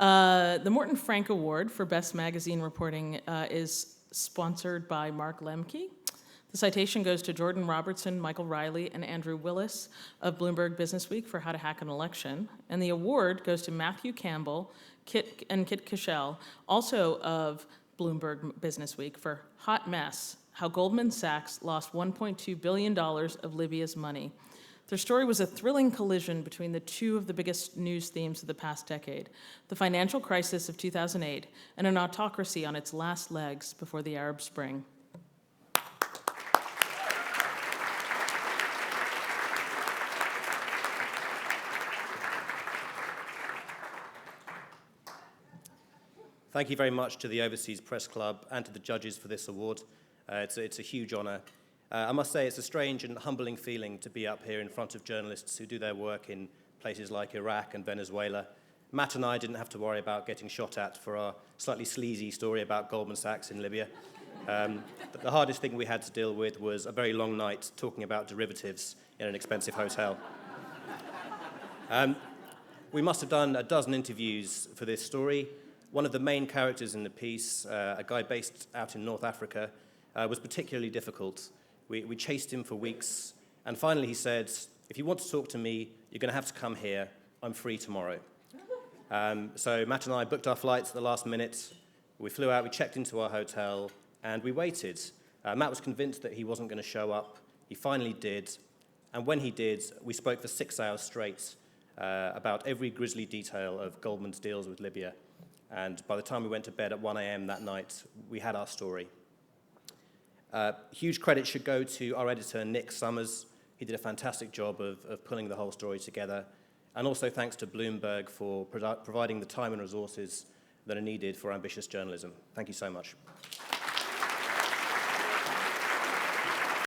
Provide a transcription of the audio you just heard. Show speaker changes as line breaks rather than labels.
The Morton Frank Award for Best Magazine Reporting is sponsored by Mark Lemke. The citation goes to Jordan Robertson, Michael Riley, and Andrew Willis of Bloomberg Businessweek for How to Hack an Election. And the award goes to Matthew Campbell and Kit Chellel, also of Bloomberg Businessweek, for Hot Mess, How Goldman Sachs Lost $1.2 billion of Libya's Money. Their story was a thrilling collision between the two of the biggest news themes of the past decade, the financial crisis of 2008 and an autocracy on its last legs before the Arab Spring.
Thank you very much to the Overseas Press Club and to the judges for this award. It's a huge honor. I must say it's a strange and humbling feeling to be up here in front of journalists who do their work in places like Iraq and Venezuela. Matt and I didn't have to worry about getting shot at for our slightly sleazy story about Goldman Sachs in Libya. The hardest thing we had to deal with was a very long night talking about derivatives in an expensive hotel. We must have done a dozen interviews for this story. One of the main characters in the piece, a guy based out in North Africa, was particularly difficult. We chased him for weeks, and finally he said, "If you want to talk to me, you're going to have to come here. I'm free tomorrow." So Matt and I booked our flights at the last minute. We flew out, we checked into our hotel, and we waited. Matt was convinced that he wasn't going to show up. He finally did, and when he did, we spoke for 6 hours straight about every grisly detail of Goldman's deals with Libya. And by the time we went to bed at 1 a.m. that night, we had our story. Huge credit should go to our editor, Nick Summers. He did a fantastic job of pulling the whole story together. And also thanks to Bloomberg for providing the time and resources that are needed for ambitious journalism. Thank you so much.